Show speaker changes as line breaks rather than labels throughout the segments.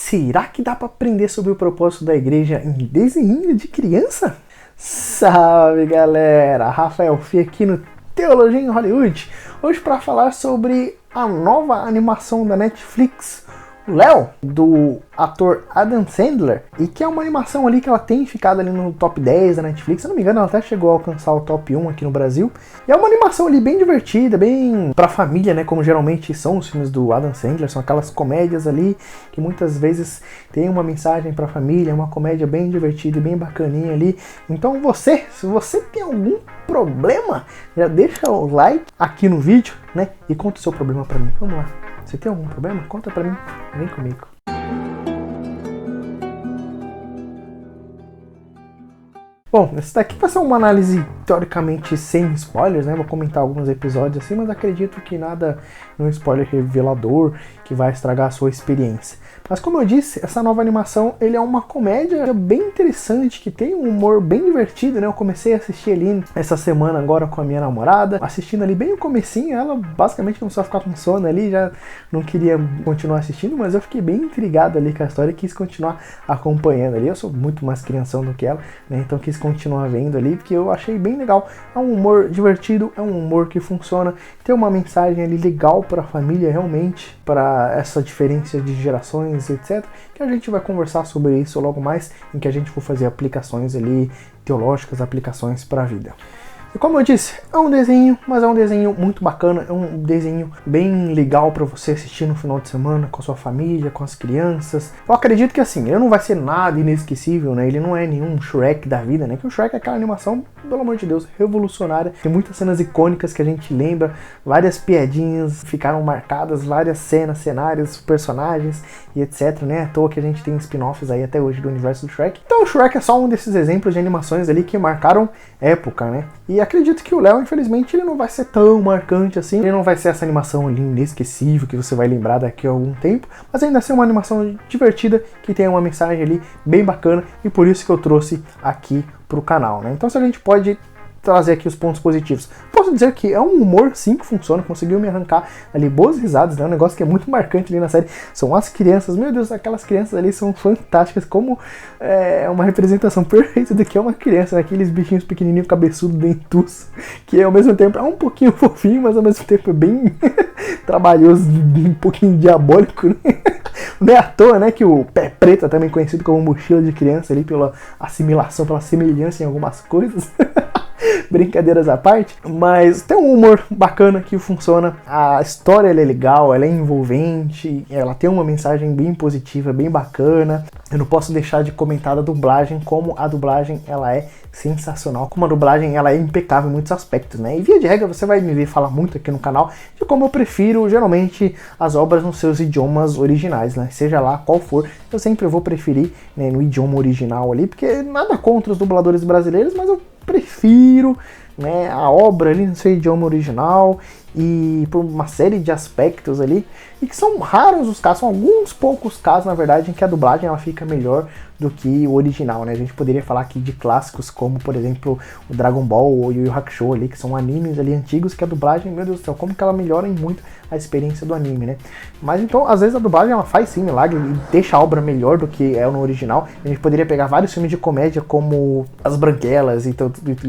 Será que dá para aprender sobre o propósito da igreja em desenho de criança? Salve galera, Rafael Fih aqui no Teologia em Hollywood, hoje para falar sobre a nova animação da Netflix, Léo, do ator Adam Sandler, e que é uma animação ali que ela tem ficado ali no top 10 da Netflix, se não me engano ela até chegou a alcançar o top 1 aqui no Brasil, e é uma animação ali bem divertida, bem pra família, né, como geralmente são os filmes do Adam Sandler, são aquelas comédias ali que muitas vezes tem uma mensagem pra família, uma comédia bem divertida e bem bacaninha ali. Então se você tem algum problema, já deixa o like aqui no vídeo, né, e conta o seu problema pra mim. Vamos lá. Você tem algum problema? Conta pra mim. Vem comigo. Bom, esse daqui vai ser uma análise teoricamente sem spoilers, né? Vou comentar alguns episódios assim, mas acredito que nada no spoiler revelador que vai estragar a sua experiência. Mas como eu disse, essa nova animação, ele é uma comédia bem interessante, que tem um humor bem divertido, né? Eu comecei a assistir ali essa semana agora com a minha namorada, assistindo ali bem o comecinho, ela basicamente começou a ficar com sono ali, já não queria continuar assistindo, mas eu fiquei bem intrigado ali com a história e quis continuar acompanhando ali. Eu sou muito mais crianção do que ela, né? Então quis continuar vendo ali, porque eu achei bem legal. É um humor divertido, é um humor que funciona, tem uma mensagem ali legal para a família realmente, para essa diferença de gerações, etc, que a gente vai conversar sobre isso logo mais, em que a gente for fazer aplicações ali teológicas, aplicações para a vida. E como eu disse, é um desenho, mas é um desenho muito bacana, é um desenho bem legal para você assistir no final de semana com a sua família, com as crianças. Eu acredito que assim, ele não vai ser nada inesquecível, né? Ele não é nenhum Shrek da vida, né? Que o Shrek é aquela animação, pelo amor de Deus, revolucionária. Tem muitas cenas icônicas que a gente lembra, várias piadinhas ficaram marcadas, várias cenas, cenários, personagens e etc, né? À toa que a gente tem spin-offs aí até hoje do universo do Shrek. Então o Shrek é só um desses exemplos de animações ali que marcaram época, né? E acredito que o Léo, infelizmente, ele não vai ser tão marcante assim. Ele não vai ser essa animação ali inesquecível que você vai lembrar daqui a algum tempo, mas ainda assim é uma animação divertida, que tem uma mensagem ali bem bacana, e por isso que eu trouxe aqui pro canal, né? Então se a gente pode trazer aqui os pontos positivos. Posso dizer que é um humor sim que funciona, conseguiu me arrancar ali boas risadas, né? Um negócio que é muito marcante ali na série são as crianças, meu Deus, aquelas crianças ali são fantásticas, como é uma representação perfeita do que é uma criança, né? Aqueles bichinhos pequenininhos, cabeçudo, dentuço, que ao mesmo tempo é um pouquinho fofinho, mas ao mesmo tempo é bem trabalhoso, um pouquinho diabólico, né? Não é à toa, né, que o Pé Preto é também conhecido como mochila de criança ali pela assimilação, pela semelhança em algumas coisas. Brincadeiras à parte, mas tem um humor bacana que funciona, a história ela é legal, ela é envolvente, ela tem uma mensagem bem positiva, bem bacana. Eu não posso deixar de comentar da dublagem, como a dublagem ela é sensacional, como a dublagem ela é impecável em muitos aspectos, né? E via de regra você vai me ver falar muito aqui no canal de como eu prefiro geralmente as obras nos seus idiomas originais, né? Seja lá qual for, eu sempre vou preferir, né, no idioma original ali, porque nada contra os dubladores brasileiros, mas eu prefiro, né, a obra ali no seu idioma original, e por uma série de aspectos ali, e que são raros os casos, são alguns poucos casos na verdade em que a dublagem ela fica melhor do que o original, né? A gente poderia falar aqui de clássicos como, por exemplo, o Dragon Ball ou o Yu Yu Hakusho ali, que são animes ali antigos que a dublagem, meu Deus do céu, como que ela melhora muito a experiência do anime, né? Mas então, às vezes a dublagem ela faz sim milagre e deixa a obra melhor do que é no original. A gente poderia pegar vários filmes de comédia como As Branquelas e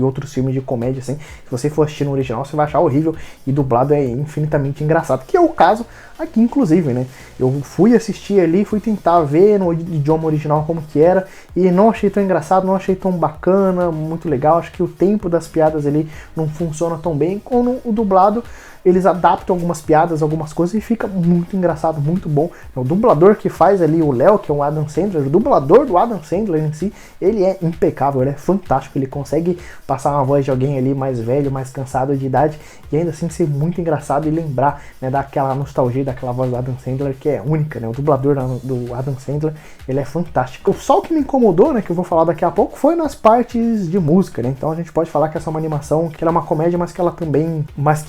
outros filmes de comédia assim. Se você for assistir no original, você vai achar horrível, e dublado é infinitamente engraçado, que é o caso aqui inclusive, né? Eu fui assistir ali, fui tentar ver no idioma original como que era, e não achei tão engraçado, não achei tão bacana, muito legal. Acho que o tempo das piadas ali não funciona tão bem, como o dublado eles adaptam algumas piadas, algumas coisas, e fica muito engraçado, muito bom. O dublador que faz ali o Léo, que é o Adam Sandler, o dublador do Adam Sandler em si, ele é impecável, ele é fantástico, ele consegue passar uma voz de alguém ali mais velho, mais cansado de idade, e ainda assim ser muito engraçado e lembrar, né, daquela nostalgia, daquela voz do Adam Sandler que é única, né? O dublador do Adam Sandler, ele é fantástico. Só o que me incomodou, né, que eu vou falar daqui a pouco, foi nas partes de música, né? Então a gente pode falar que essa é uma animação, que ela é uma comédia, mas que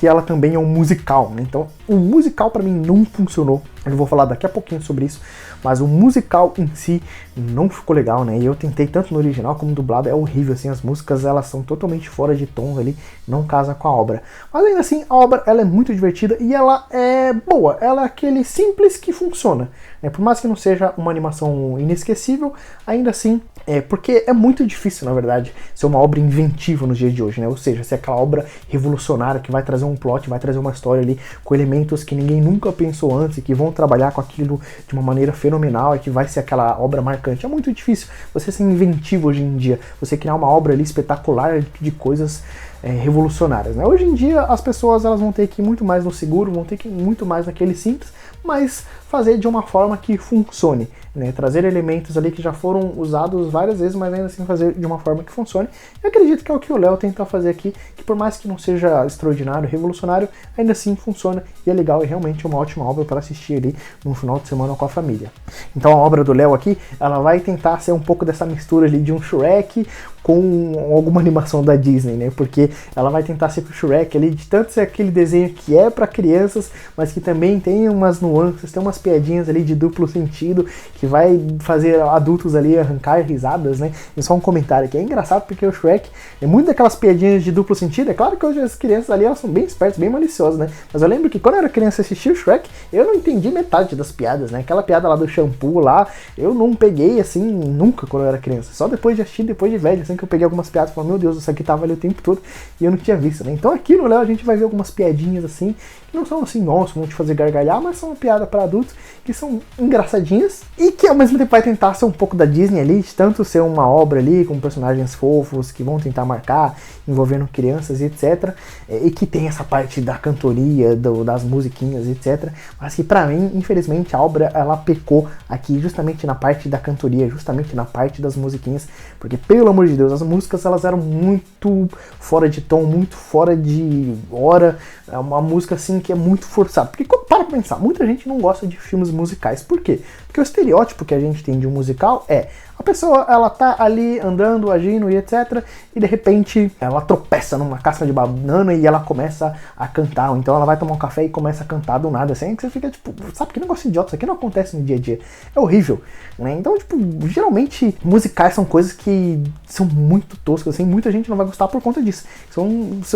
ela também é um musical, né? Então, o musical pra mim não funcionou. Eu vou falar daqui a pouquinho sobre isso, mas o musical em si não ficou legal, né? E eu tentei tanto no original como no dublado, é horrível, assim, as músicas elas são totalmente fora de tons ali, não casa com a obra. Mas ainda assim, a obra ela é muito divertida e ela é boa, ela é aquele simples que funciona, né? Por mais que não seja uma animação inesquecível, ainda assim, porque é muito difícil, na verdade, ser uma obra inventiva nos dias de hoje, né? Ou seja, ser aquela obra revolucionária que vai trazer um plot, vai trazer uma história ali com elementos que ninguém nunca pensou antes e que vão trabalhar com aquilo de uma maneira fenomenal e que vai ser aquela obra marcante. É muito difícil você ser inventivo hoje em dia, você criar uma obra ali espetacular de coisas revolucionárias, né? Hoje em dia as pessoas elas vão ter que ir muito mais no seguro, vão ter que ir muito mais naquele simples, mas fazer de uma forma que funcione, né? Trazer elementos ali que já foram usados várias vezes, mas ainda assim fazer de uma forma que funcione. Eu acredito que é o que o Léo tenta fazer aqui, que por mais que não seja extraordinário, revolucionário, ainda assim funciona e é legal e realmente é uma ótima obra para assistir ali no final de semana com a família. Então a obra do Léo aqui, ela vai tentar ser um pouco dessa mistura ali de um Shrek com alguma animação da Disney, né? Porque ela vai tentar ser pro Shrek ali, de tanto ser aquele desenho que é para crianças, mas que também tem umas nuances, tem umas piadinhas ali de duplo sentido, que vai fazer adultos ali arrancar risadas, né? E só um comentário aqui, é engraçado porque o Shrek é muito daquelas piadinhas de duplo sentido, é claro que hoje as crianças ali, elas são bem espertas, bem maliciosas, né? Mas eu lembro que quando eu era criança e assistia o Shrek, eu não entendi metade das piadas, né? Aquela piada lá do shampoo lá, eu não peguei assim, nunca quando eu era criança, só depois de assistir, depois de velho, assim, que eu peguei algumas piadas e falei, meu Deus, isso aqui tava ali o tempo todo e eu não tinha visto, né? Então aqui no Léo a gente vai ver algumas piadinhas assim, que não são assim, nossa, vão te fazer gargalhar, mas são uma piada para adultos, que são engraçadinhas e que ao mesmo tempo vai tentar ser um pouco da Disney ali, de tanto ser uma obra ali com personagens fofos que vão tentar marcar, envolvendo crianças e etc. E que tem essa parte da cantoria, das musiquinhas e etc. Mas que pra mim, infelizmente, a obra ela pecou aqui justamente na parte da cantoria, justamente na parte das musiquinhas, porque pelo amor de Deus, as músicas elas eram muito fora de tom, muito fora de hora, é uma música assim que é muito forçada. Porque para pensar, muita gente não gosta de filmes musicais. Por quê? Porque o estereótipo que a gente tem de um musical é a pessoa, ela tá ali andando, agindo e etc. E de repente ela tropeça numa casca de banana e ela começa a cantar. Ou então ela vai tomar um café e começa a cantar do nada. Assim, que você fica tipo, sabe que negócio idiota, isso aqui não acontece no dia a dia. É horrível, né? Então, tipo, geralmente musicais são coisas que são muito toscas, assim. Muita gente não vai gostar por conta disso.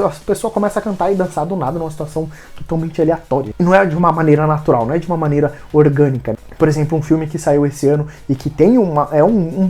A pessoa começa a cantar e dançar do nada numa situação totalmente aleatória. E não é de uma maneira natural, não é de uma maneira orgânica. Por exemplo, um filme que saiu esse ano e que tem um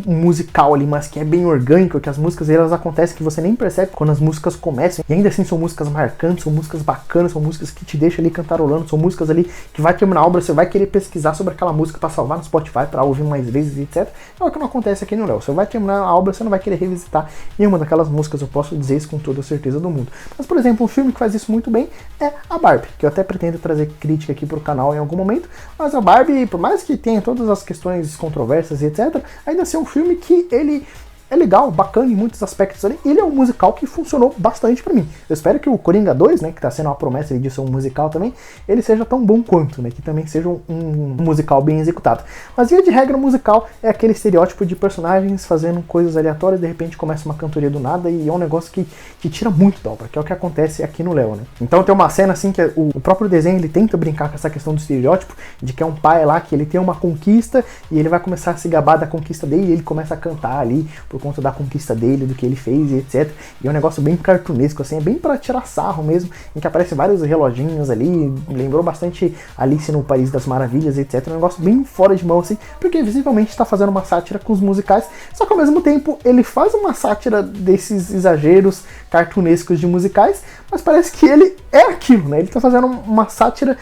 musical ali, mas que é bem orgânico, que as músicas elas acontecem que você nem percebe quando as músicas começam, e ainda assim são músicas marcantes, são músicas bacanas, são músicas que te deixam ali cantarolando, são músicas ali que vai terminar a obra, você vai querer pesquisar sobre aquela música para salvar no Spotify, para ouvir mais vezes, etc. É o que não acontece aqui no Léo. Você vai terminar a obra, você não vai querer revisitar nenhuma daquelas músicas, eu posso dizer isso com toda a certeza do mundo. Mas, por exemplo, um filme que faz isso muito bem é a Barbie, que eu até pretendo trazer crítica aqui pro canal em algum momento, mas a Barbie, por mais que tenha todas as questões controversas e etc., ainda assim é um filme que ele é legal, bacana em muitos aspectos ali. Ele é um musical que funcionou bastante pra mim. Eu espero que o Coringa 2, né, que tá sendo uma promessa de ser um musical também, ele seja tão bom quanto, né, que também seja um musical bem executado. Mas via de regra, o musical é aquele estereótipo de personagens fazendo coisas aleatórias, de repente começa uma cantoria do nada e é um negócio que tira muito da obra, que é o que acontece aqui no Léo, né. Então tem uma cena assim que o próprio desenho ele tenta brincar com essa questão do estereótipo, de que é um pai lá que ele tem uma conquista e ele vai começar a se gabar da conquista dele e ele começa a cantar ali por conta da conquista dele, do que ele fez e etc. E é um negócio bem cartunesco, assim, é bem pra tirar sarro mesmo, em que aparece vários reloginhos ali, lembrou bastante Alice no País das Maravilhas, etc. Um negócio bem fora de mão, assim, porque visivelmente está fazendo uma sátira com os musicais, só que ao mesmo tempo ele faz uma sátira desses exageros cartunescos de musicais, mas parece que ele é aquilo, né? Ele tá fazendo uma sátira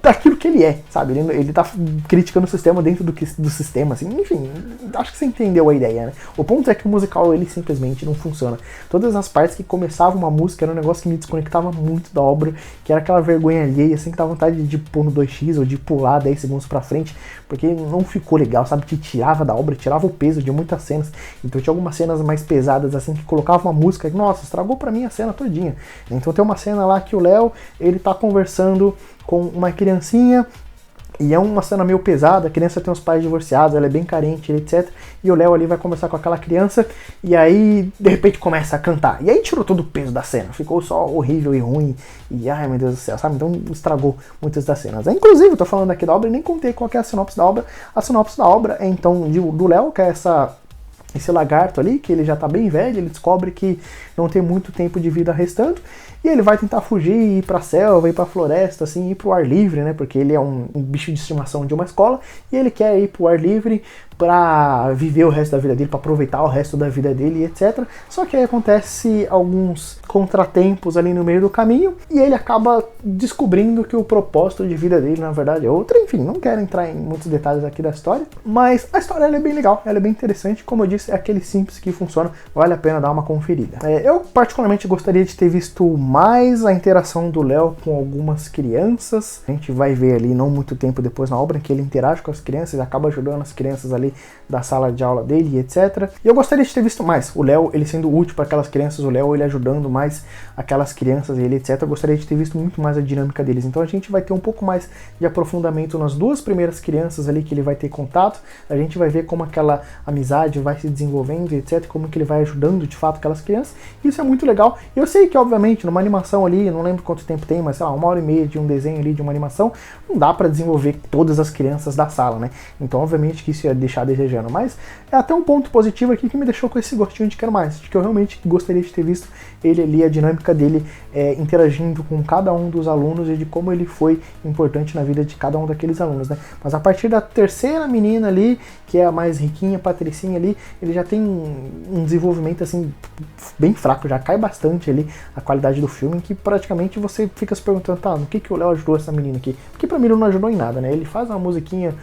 daquilo que ele é, sabe? Ele tá criticando o sistema dentro do sistema, assim, enfim, acho que você entendeu a ideia, né? O ponto é que o musical, ele simplesmente não funciona. Todas as partes que começavam uma música era um negócio que me desconectava muito da obra, que era aquela vergonha alheia, assim, que dava vontade de pôr no 2x ou de pular 10 segundos pra frente, porque não ficou legal, sabe? Que tirava da obra, tirava o peso de muitas cenas. Então tinha algumas cenas mais pesadas, assim, que colocava uma música, nossa, estragou pra mim a cena todinha. Então tem uma cena lá que o Léo, ele tá conversando com uma criancinha E é uma cena meio pesada, a criança tem os pais divorciados, ela é bem carente, etc. E o Léo ali vai conversar com aquela criança, e aí, de repente, começa a cantar. E aí tirou todo o peso da cena, ficou só horrível e ruim, e ai meu Deus do céu, sabe? Então estragou muitas das cenas. Inclusive, eu tô falando aqui da obra e nem contei qual que é a sinopse da obra. A sinopse da obra é então do Léo, que é esse lagarto ali, que ele já tá bem velho, ele descobre que não tem muito tempo de vida restando, e ele vai tentar fugir, ir pra selva, ir pra floresta, assim, ir pro ar livre, né, porque ele é um bicho de estimação de uma escola, e ele quer ir pro ar livre pra viver o resto da vida dele, pra aproveitar o resto da vida dele, etc. Só que aí acontece alguns contratempos ali no meio do caminho, e ele acaba descobrindo que o propósito de vida dele, na verdade, é outro. Enfim, não quero entrar em muitos detalhes aqui da história, mas a história ela é bem legal, ela é bem interessante, como eu disse, é aquele simples que funciona, vale a pena dar uma conferida. Eu particularmente gostaria de ter visto mais a interação do Léo com algumas crianças. A gente vai ver ali não muito tempo depois na obra que ele interage com as crianças e acaba ajudando as crianças ali da sala de aula dele e etc. E eu gostaria de ter visto mais o Léo, ele sendo útil para aquelas crianças, o Léo ele ajudando mais aquelas crianças e ele etc. Eu gostaria de ter visto muito mais a dinâmica deles. Então a gente vai ter um pouco mais de aprofundamento nas duas primeiras crianças ali que ele vai ter contato. A gente vai ver como aquela amizade vai se desenvolvendo e etc. Como que ele vai ajudando de fato aquelas crianças. Isso é muito legal. E eu sei que obviamente numa animação ali, não lembro quanto tempo tem, mas sei lá, 1h30 de um desenho ali, de uma animação, não dá para desenvolver todas as crianças da sala, né? Então obviamente que isso ia deixar desejando, mas é até um ponto positivo aqui que me deixou com esse gostinho de quero mais, de que eu realmente gostaria de ter visto ele ali, a dinâmica dele interagindo com cada um dos alunos e de como ele foi importante na vida de cada um daqueles alunos, né? Mas a partir da terceira menina ali, que é a mais riquinha, Patricinha ali, ele já tem um desenvolvimento assim bem fraco, já cai bastante ali a qualidade do filme, que praticamente você fica se perguntando, tá, no que o Léo ajudou essa menina aqui? Porque pra mim ele não ajudou em nada, né? Ele faz uma musiquinha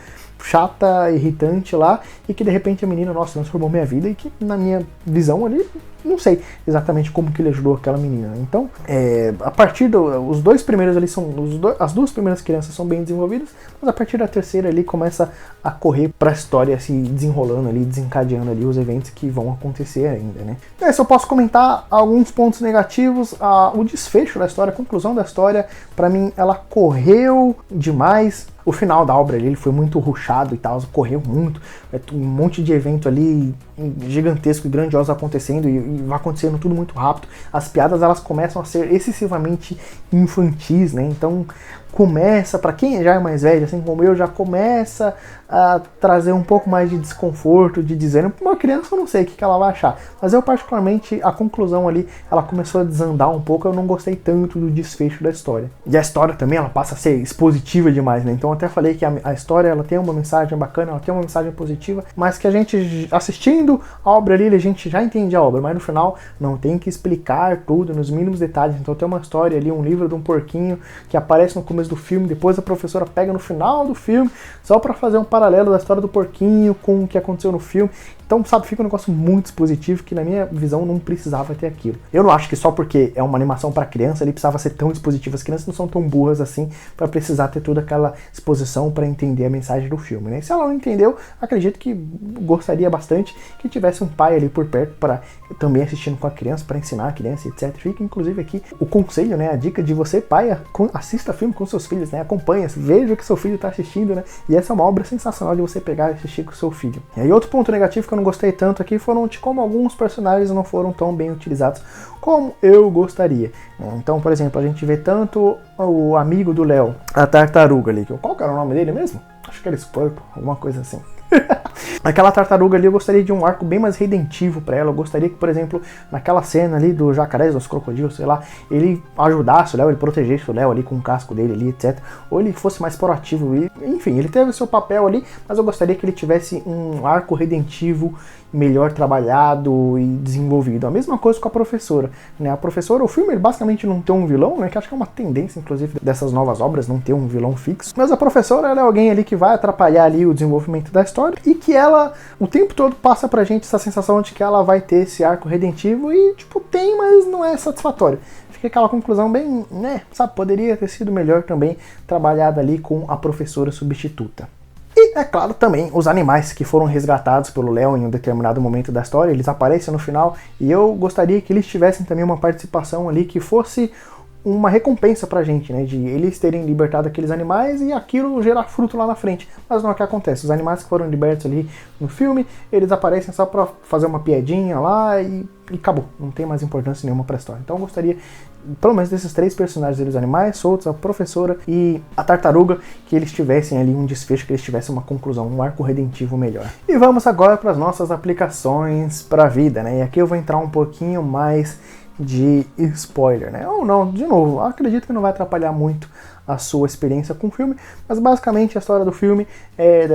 chata, irritante lá, e que de repente a menina, nossa, transformou minha vida, e que na minha visão ali, não sei exatamente como que ele ajudou aquela menina. Então, a partir os dois primeiros ali são, as duas primeiras crianças são bem desenvolvidas, mas a partir da terceira ali começa a correr pra história se desenrolando ali, desencadeando ali os eventos que vão acontecer ainda, né? Então, se eu posso comentar alguns pontos negativos, o desfecho da história, a conclusão da história, pra mim, ela correu demais. O final da obra ali, ele foi muito rushado e tal, correu muito, um monte de evento ali gigantesco e grandioso acontecendo e vai acontecendo tudo muito rápido. As piadas elas começam a ser excessivamente infantis, né? Então começa, para quem já é mais velho, assim como eu, já começa a trazer um pouco mais de desconforto, de desânimo. Para uma criança eu não sei o que ela vai achar, mas eu particularmente, a conclusão ali, ela começou a desandar um pouco, eu não gostei tanto do desfecho da história. E a história também, ela passa a ser expositiva demais, né? Então eu até falei que a história, ela tem uma mensagem bacana, ela tem uma mensagem positiva, mas que a gente, assistindo a obra ali, a gente já entende a obra, mas no final não tem que explicar tudo nos mínimos detalhes. Então tem uma história ali, um livro de um porquinho que aparece no começo do filme, depois a professora pega no final do filme, só para fazer um paralelo da história do porquinho com o que aconteceu no filme. Então, sabe, fica um negócio muito expositivo que na minha visão não precisava ter aquilo. Eu não acho que só porque é uma animação para criança ele precisava ser tão expositivo. As crianças não são tão burras assim para precisar ter toda aquela exposição para entender a mensagem do filme, né? Se ela não entendeu, acredito que gostaria bastante que tivesse um pai ali por perto para também assistindo com a criança, para ensinar a criança, etc. Fica inclusive aqui o conselho, né, a dica de você, pai, assista filme com seus filhos, né? Acompanha, veja o que seu filho está assistindo, né? E essa é uma obra sensacional de você pegar e assistir com o seu filho. E aí outro ponto negativo que eu não gostei tanto aqui foram de como alguns personagens não foram tão bem utilizados como eu gostaria. Então, por exemplo, a gente vê tanto o amigo do Léo, a tartaruga ali, qual que era o nome dele mesmo? Acho que era Squirtle, alguma coisa assim. Aquela tartaruga ali, eu gostaria de um arco bem mais redentivo pra ela. Eu gostaria que, por exemplo, naquela cena ali do jacarés, dos crocodilos, sei lá, ele ajudasse o Léo, ele protegesse o Léo ali com o casco dele ali, etc. Ou ele fosse mais proativo. E, enfim, ele teve o seu papel ali, mas eu gostaria que ele tivesse um arco redentivo melhor trabalhado e desenvolvido. A mesma coisa com a professora, né? A professora, o filme ele basicamente não tem um vilão, né? Que acho que é uma tendência, inclusive, dessas novas obras, não ter um vilão fixo. Mas a professora, ela é alguém ali que vai atrapalhar ali o desenvolvimento da história e que ela, o tempo todo, passa pra gente essa sensação de que ela vai ter esse arco redentivo e, tipo, tem, mas não é satisfatório. Fica aquela conclusão bem, né? Sabe, poderia ter sido melhor também trabalhada ali com a professora substituta. E, é claro, também os animais que foram resgatados pelo Léo em um determinado momento da história, eles aparecem no final e eu gostaria que eles tivessem também uma participação ali que fosse uma recompensa pra gente, né, de eles terem libertado aqueles animais e aquilo gerar fruto lá na frente. Mas não é o que acontece. Os animais que foram libertos ali no filme, eles aparecem só pra fazer uma piadinha lá e acabou. Não tem mais importância nenhuma pra história. Então eu gostaria, pelo menos desses 3 personagens, os animais soltos, a professora e a tartaruga, que eles tivessem ali um desfecho, que eles tivessem uma conclusão, um arco redentivo melhor. E vamos agora para as nossas aplicações para a vida, né? E aqui eu vou entrar um pouquinho mais de spoiler, né? Ou não, de novo, acredito que não vai atrapalhar muito a sua experiência com o filme, mas basicamente a história do filme é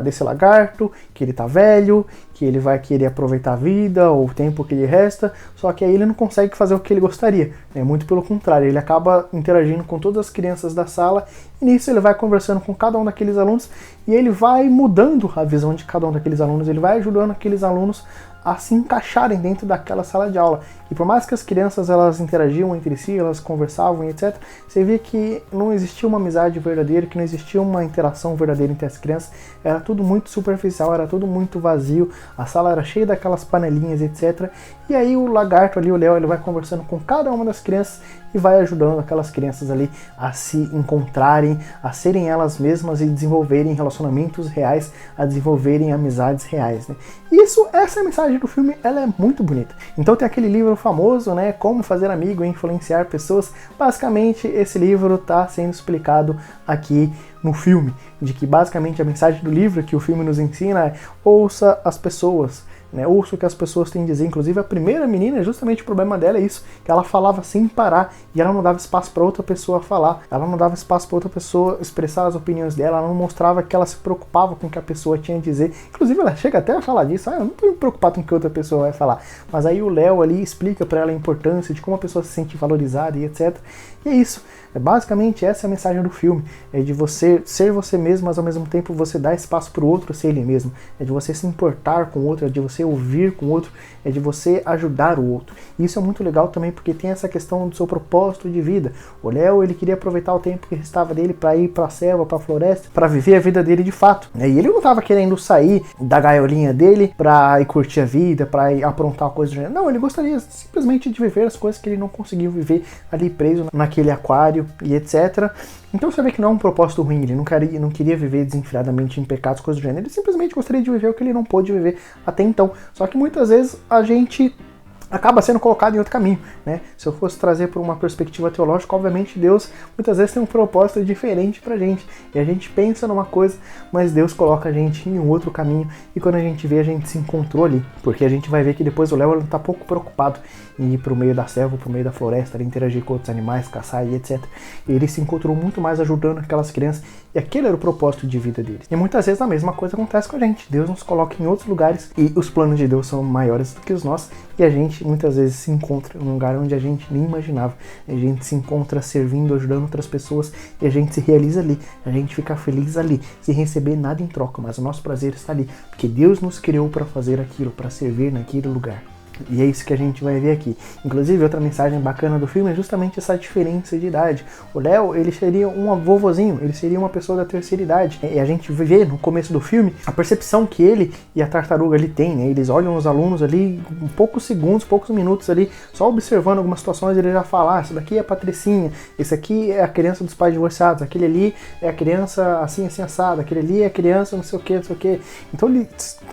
desse lagarto, que ele tá velho, que ele vai querer aproveitar a vida, ou o tempo que lhe resta, só que aí ele não consegue fazer o que ele gostaria, né? Muito pelo contrário, ele acaba interagindo com todas as crianças da sala, e nisso ele vai conversando com cada um daqueles alunos, e ele vai mudando a visão de cada um daqueles alunos, ele vai ajudando aqueles alunos a se encaixarem dentro daquela sala de aula. E por mais que as crianças elas interagiam entre si, elas conversavam e etc., você via que não existia uma amizade verdadeira, que não existia uma interação verdadeira entre as crianças, era tudo muito superficial, era tudo muito vazio, a sala era cheia daquelas panelinhas, etc. E aí o lagarto ali, o Léo, ele vai conversando com cada uma das crianças e vai ajudando aquelas crianças ali a se encontrarem, a serem elas mesmas e desenvolverem relacionamentos reais, a desenvolverem amizades reais, né? Essa mensagem do filme, ela é muito bonita. Então tem aquele livro famoso, né, Como Fazer Amigo e Influenciar Pessoas. Basicamente esse livro está sendo explicado aqui no filme, de que basicamente a mensagem do livro que o filme nos ensina é: ouça as pessoas, né? Ouça o que as pessoas têm a dizer. Inclusive a primeira menina, justamente o problema dela é isso, que ela falava sem parar e ela não dava espaço para outra pessoa falar, ela não dava espaço para outra pessoa expressar as opiniões dela, ela não mostrava que ela se preocupava com o que a pessoa tinha a dizer. Inclusive ela chega até a falar disso: eu não tô me preocupado com o que outra pessoa vai falar. Mas aí o Léo ali explica para ela a importância de como a pessoa se sente valorizada e etc. E é isso. Basicamente essa é a mensagem do filme, é de você ser você mesmo, mas ao mesmo tempo você dar espaço para o outro ser ele mesmo, é de você se importar com o outro, é de você ouvir com o outro, é de você ajudar o outro. E isso é muito legal também porque tem essa questão do seu propósito de vida. O Léo, ele queria aproveitar o tempo que restava dele para ir para a selva, para a floresta, para viver a vida dele de fato, né? E ele não estava querendo sair da gaiolinha dele para ir curtir a vida, para ir aprontar coisas do gênero. Não, ele gostaria simplesmente de viver as coisas que ele não conseguiu viver ali preso naquele aquário e etc. Então você vê que não é um propósito ruim, ele não queria viver desenfreadamente em pecados, coisas do gênero, ele simplesmente gostaria de viver o que ele não pôde viver até então. Só que muitas vezes a gente acaba sendo colocado em outro caminho, né? Se eu fosse trazer por uma perspectiva teológica, obviamente Deus muitas vezes tem um propósito diferente pra gente, e a gente pensa numa coisa, mas Deus coloca a gente em um outro caminho, e quando a gente vê, a gente se encontrou ali, porque a gente vai ver que depois o Léo tá pouco preocupado em ir pro meio da selva, pro meio da floresta, interagir com outros animais, caçar e etc. E ele se encontrou muito mais ajudando aquelas crianças, e aquele era o propósito de vida deles. E muitas vezes a mesma coisa acontece com a gente. Deus nos coloca em outros lugares, e os planos de Deus são maiores do que os nossos, e a gente muitas vezes se encontra em um lugar onde a gente nem imaginava. A gente se encontra servindo, ajudando outras pessoas, e a gente se realiza ali, a gente fica feliz ali, sem receber nada em troca, mas o nosso prazer está ali, porque Deus nos criou para fazer aquilo, para servir naquele lugar. E é isso que a gente vai ver aqui. Inclusive, outra mensagem bacana do filme é justamente essa diferença de idade. O Léo, ele seria um vovozinho, ele seria uma pessoa da terceira idade. E a gente vê no começo do filme a percepção que ele e a tartaruga ali têm, né? Eles olham os alunos ali, em poucos segundos, poucos minutos ali, só observando algumas situações, ele já fala: essa daqui é a Patricinha, esse aqui é a criança dos pais divorciados, aquele ali é a criança assim, assim, assada, aquele ali é a criança não sei o que, não sei o que. Então ele,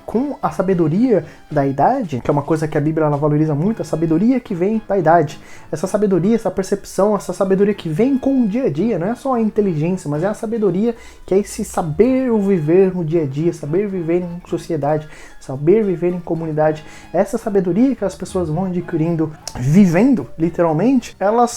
com a sabedoria da idade, que é uma coisa que a Bíblia ela valoriza muito, a sabedoria que vem da idade. Essa sabedoria, essa percepção, essa sabedoria que vem com o dia a dia, não é só a inteligência, mas é a sabedoria que é esse saber viver no dia a dia, saber viver em sociedade, saber viver em comunidade. Essa sabedoria que as pessoas vão adquirindo, vivendo, literalmente,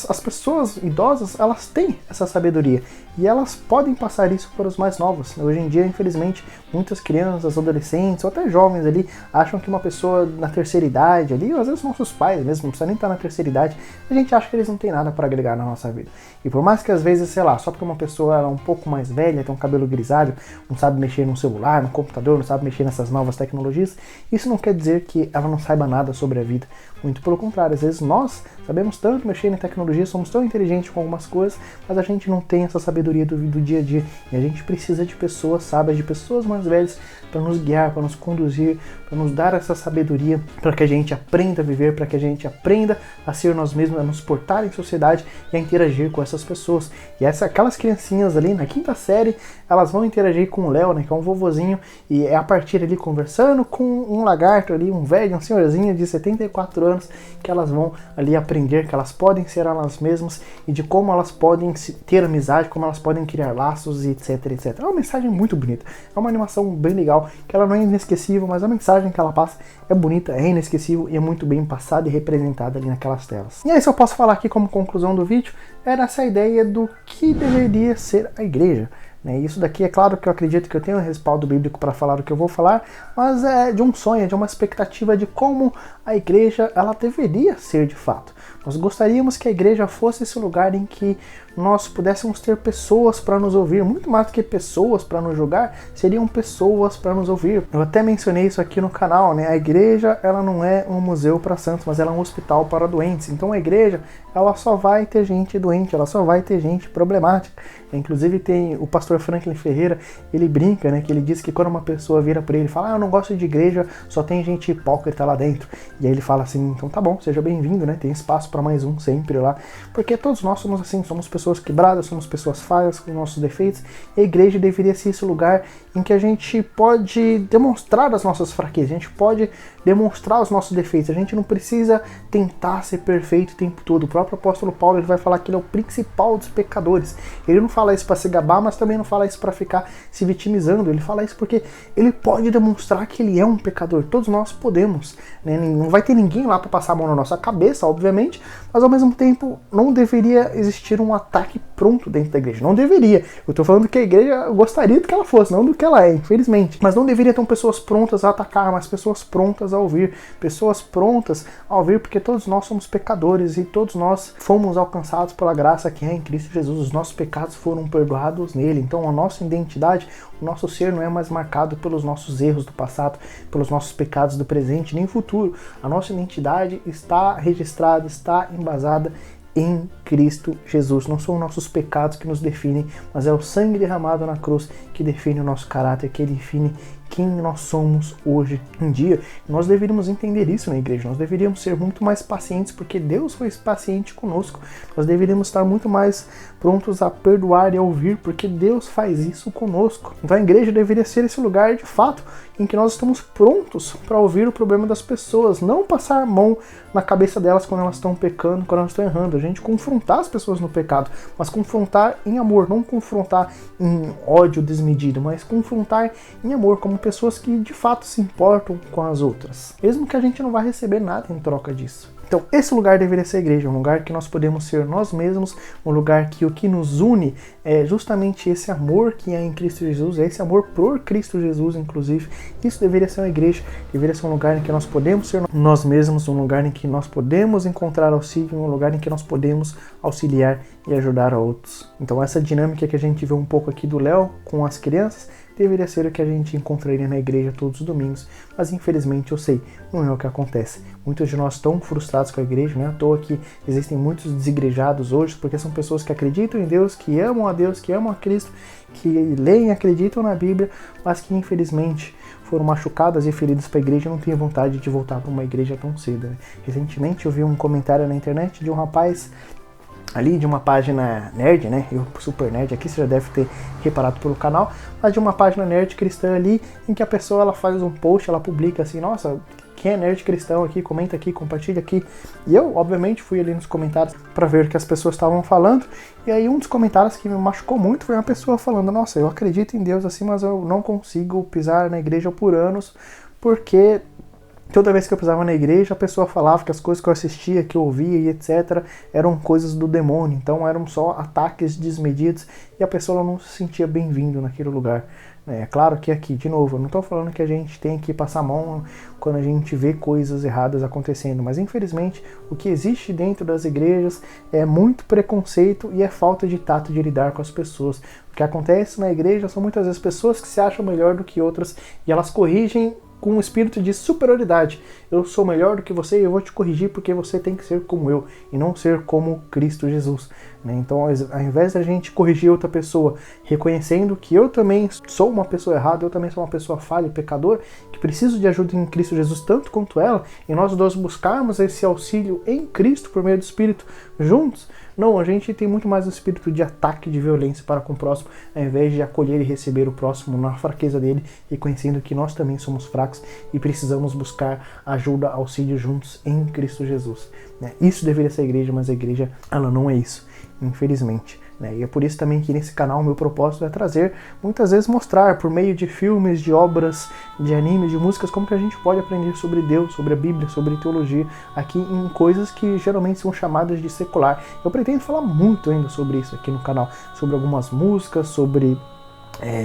as pessoas idosas, elas têm essa sabedoria. E elas podem passar isso para os mais novos. Hoje em dia, infelizmente, muitas crianças, adolescentes, ou até jovens ali, acham que uma pessoa na terceira idade ali, ou às vezes nossos pais mesmo, não precisa nem estar na terceira idade, a gente acha que eles não têm nada para agregar na nossa vida. E por mais que às vezes, sei lá, só porque uma pessoa é um pouco mais velha, tem um cabelo grisalho, não sabe mexer no celular, no computador, não sabe mexer nessas novas tecnologias, isso não quer dizer que ela não saiba nada sobre a vida. Muito pelo contrário, às vezes nós Sabemos tanto mexer em tecnologia, somos tão inteligentes com algumas coisas, mas a gente não tem essa sabedoria do dia a dia. E a gente precisa de pessoas sábias, de pessoas mais velhas para nos guiar, para nos conduzir, para nos dar essa sabedoria, para que a gente aprenda a viver, para que a gente aprenda a ser nós mesmos, a nos portar em sociedade e a interagir com essas pessoas. E aquelas criancinhas ali na 5ª série, elas vão interagir com o Léo, né, que é um vovozinho, e é a partir ali conversando com um lagarto ali, um velho, um senhorzinho de 74 anos, que elas vão ali aprender que elas podem ser elas mesmas e de como elas podem ter amizade, como elas podem criar laços e etc, etc. É uma mensagem muito bonita, é uma animação bem legal, que ela não é inesquecível, mas a mensagem que ela passa é bonita, é inesquecível e é muito bem passada e representada ali naquelas telas. E aí, se eu posso falar aqui como conclusão do vídeo, era essa ideia do que deveria ser a igreja. Isso daqui é claro que eu acredito que eu tenho um respaldo bíblico para falar o que eu vou falar, mas é de um sonho, de uma expectativa de como a igreja ela deveria ser de fato. Nós gostaríamos que a igreja fosse esse lugar em que nós pudéssemos ter pessoas para nos ouvir, muito mais do que pessoas para nos julgar, seriam pessoas para nos ouvir. Eu até mencionei isso aqui no canal, né? A igreja ela não é um museu para santos, mas ela é um hospital para doentes. Então a igreja ela só vai ter gente doente, ela só vai ter gente problemática. Inclusive tem o pastor Franklin Ferreira, ele brinca, né? Que ele diz que quando uma pessoa vira para ele e fala, eu não gosto de igreja, só tem gente hipócrita lá dentro. E aí ele fala assim, então tá bom, seja bem-vindo, né? Tem espaço para mais um sempre lá. Porque todos nós somos assim, somos pessoas quebradas, somos pessoas falhas com nossos defeitos. E a igreja deveria ser esse lugar em que a gente pode demonstrar as nossas fraquezas, a gente pode demonstrar os nossos defeitos, a gente não precisa tentar ser perfeito o tempo todo. O próprio apóstolo Paulo ele vai falar que ele é o principal dos pecadores. Ele não fala isso para se gabar, mas também não fala isso para ficar se vitimizando. Ele fala isso porque ele pode demonstrar que ele é um pecador. Todos nós podemos, né? Não vai ter ninguém lá para passar a mão na nossa cabeça, obviamente, mas ao mesmo tempo não deveria existir um ataque pronto dentro da igreja. Não deveria. Eu estou falando que a igreja gostaria do que ela fosse, não do que ela é, infelizmente. Mas não deveria ter pessoas prontas a atacar, mas pessoas prontas a ouvir. Pessoas prontas a ouvir, porque todos nós somos pecadores e todos nós fomos alcançados pela graça que é em Cristo Jesus. Os nossos pecados foram perdoados nele. Então a nossa identidade, o nosso ser não é mais marcado pelos nossos erros do passado, pelos nossos pecados do presente nem futuro. A nossa identidade está registrada, está embasada em Cristo Jesus. Não são nossos pecados que nos definem, mas é o sangue derramado na cruz que define o nosso caráter, que define quem nós somos hoje em dia. Nós deveríamos entender isso na igreja, nós deveríamos ser muito mais pacientes, porque Deus foi paciente conosco. Nós deveríamos estar muito mais prontos a perdoar e a ouvir, porque Deus faz isso conosco. Então a igreja deveria ser esse lugar de fato em que nós estamos prontos para ouvir o problema das pessoas, não passar a mão na cabeça delas quando elas estão pecando, quando elas estão errando. A gente confrontar as pessoas no pecado, mas confrontar em amor, não confrontar em ódio desmedido, mas confrontar em amor, como pessoas que de fato se importam com as outras, mesmo que a gente não vá receber nada em troca disso. Então esse lugar deveria ser a igreja, um lugar que nós podemos ser nós mesmos, um lugar que o que nos une é justamente esse amor que é em Cristo Jesus, é esse amor por Cristo Jesus, inclusive. Isso deveria ser uma igreja, deveria ser um lugar em que nós podemos ser nós mesmos, um lugar em que nós podemos encontrar auxílio, um lugar em que nós podemos auxiliar e ajudar a outros. Então essa dinâmica que a gente vê um pouco aqui do Léo com as crianças, deveria ser o que a gente encontraria na igreja todos os domingos, mas infelizmente eu sei, não é o que acontece. Muitos de nós estão frustrados com a igreja, não é à toa que existem muitos desigrejados hoje, porque são pessoas que acreditam em Deus, que amam a Deus, que amam a Cristo, que leem e acreditam na Bíblia, mas que infelizmente foram machucadas e feridas para a igreja e não têm vontade de voltar para uma igreja tão cedo, né? Recentemente eu vi um comentário na internet de um rapaz ali de uma página nerd, né? Eu super nerd aqui, você já deve ter reparado pelo canal, mas de uma página nerd cristã ali, em que a pessoa ela faz um post, ela publica assim, nossa, quem é nerd cristão aqui, comenta aqui, compartilha aqui. E eu, obviamente, fui ali nos comentários para ver o que as pessoas estavam falando, e aí um dos comentários que me machucou muito foi uma pessoa falando, nossa, eu acredito em Deus assim, mas eu não consigo pisar na igreja por anos, porque toda vez que eu pisava na igreja, a pessoa falava que as coisas que eu assistia, que eu ouvia e etc, eram coisas do demônio, então eram só ataques desmedidos e a pessoa não se sentia bem-vindo naquele lugar. É claro que aqui, de novo, eu não estou falando que a gente tem que passar a mão quando a gente vê coisas erradas acontecendo, mas infelizmente o que existe dentro das igrejas é muito preconceito e é falta de tato de lidar com as pessoas. O que acontece na igreja são muitas vezes pessoas que se acham melhor do que outras e elas corrigem com um espírito de superioridade. Eu sou melhor do que você e eu vou te corrigir porque você tem que ser como eu e não ser como Cristo Jesus. Então, ao invés da gente corrigir outra pessoa, reconhecendo que eu também sou uma pessoa errada, eu também sou uma pessoa falha, pecador, que preciso de ajuda em Cristo Jesus tanto quanto ela, e nós dois buscarmos esse auxílio em Cristo por meio do Espírito juntos, não, a gente tem muito mais um espírito de ataque, de violência para com o próximo, ao invés de acolher e receber o próximo na fraqueza dele, reconhecendo que nós também somos fracos e precisamos buscar ajuda, auxílio juntos em Cristo Jesus. Isso deveria ser a igreja, mas a igreja, ela não é isso, infelizmente. E é por isso também que nesse canal o meu propósito é trazer, muitas vezes mostrar por meio de filmes, de obras, de animes, de músicas, como que a gente pode aprender sobre Deus, sobre a Bíblia, sobre teologia, aqui em coisas que geralmente são chamadas de secular. Eu pretendo falar muito ainda sobre isso aqui no canal, sobre algumas músicas, sobre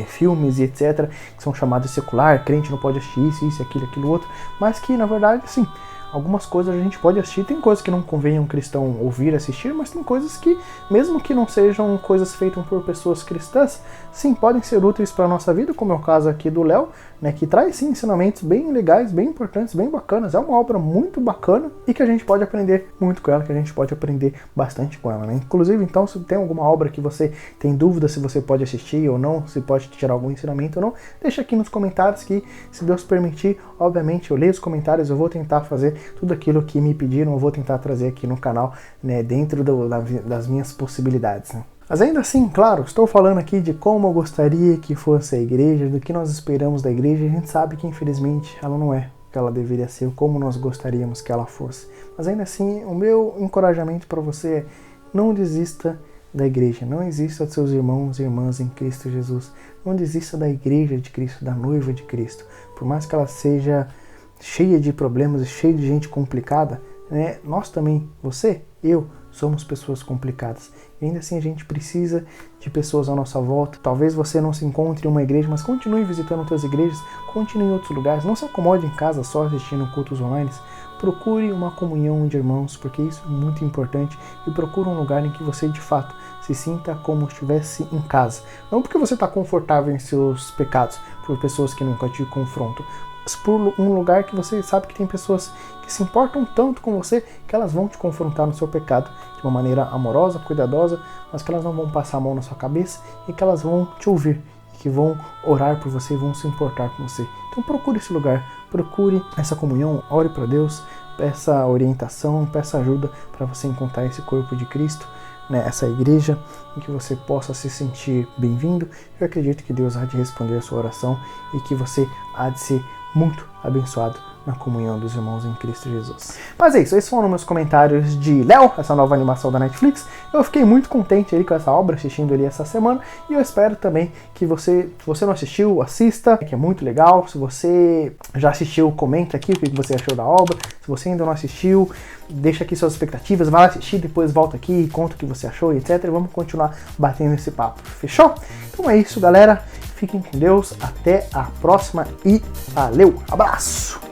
filmes e etc, que são chamados de secular, crente não pode assistir isso, aquilo outro, mas que na verdade, sim, algumas coisas a gente pode assistir, tem coisas que não convém um cristão ouvir, assistir, mas tem coisas que, mesmo que não sejam coisas feitas por pessoas cristãs, sim, podem ser úteis para a nossa vida, como é o caso aqui do Léo, que traz sim ensinamentos bem legais, bem importantes, bem bacanas. É uma obra muito bacana e que a gente pode aprender muito com ela, que a gente pode aprender bastante com ela, Inclusive, então, se tem alguma obra que você tem dúvida se você pode assistir ou não, se pode tirar algum ensinamento ou não, deixa aqui nos comentários que, se Deus permitir, obviamente eu leio os comentários, eu vou tentar fazer tudo aquilo que me pediram, eu vou tentar trazer aqui no canal, dentro das minhas possibilidades, Mas ainda assim, claro, estou falando aqui de como eu gostaria que fosse a igreja, do que nós esperamos da igreja, a gente sabe que infelizmente ela não é o que ela deveria ser, como nós gostaríamos que ela fosse. Mas ainda assim, o meu encorajamento para você é: não desista da igreja, não desista dos seus irmãos e irmãs em Cristo Jesus, não desista da igreja de Cristo, da noiva de Cristo, por mais que ela seja cheia de problemas e cheia de gente complicada, nós também, você, eu, somos pessoas complicadas. E ainda assim a gente precisa de pessoas à nossa volta. Talvez você não se encontre em uma igreja, mas continue visitando outras igrejas, continue em outros lugares. Não se acomode em casa só assistindo cultos online. Procure uma comunhão de irmãos, porque isso é muito importante. E procure um lugar em que você de fato se sinta como se estivesse em casa. Não porque você está confortável em seus pecados, por pessoas que nunca te confrontam, mas por um lugar que você sabe que tem pessoas que se importam tanto com você que elas vão te confrontar no seu pecado de uma maneira amorosa, cuidadosa, mas que elas não vão passar a mão na sua cabeça e que elas vão te ouvir, que vão orar por você, vão se importar com você. Então procure esse lugar, procure essa comunhão, ore para Deus, peça orientação, peça ajuda para você encontrar esse corpo de Cristo, essa igreja, em que você possa se sentir bem-vindo. Eu acredito que Deus há de responder a sua oração e que você há de ser muito abençoado na comunhão dos irmãos em Cristo Jesus. Mas é isso, esses foram meus comentários de Léo, essa nova animação da Netflix. Eu fiquei muito contente aí com essa obra, assistindo ali essa semana, e eu espero também que você, se você não assistiu, assista, que é muito legal. Se você já assistiu, comenta aqui o que você achou da obra. Se você ainda não assistiu, deixa aqui suas expectativas, vai lá assistir, depois volta aqui e conta o que você achou, etc. E vamos continuar batendo esse papo, fechou? Então é isso, galera. Fiquem com Deus, até a próxima e valeu! Abraço!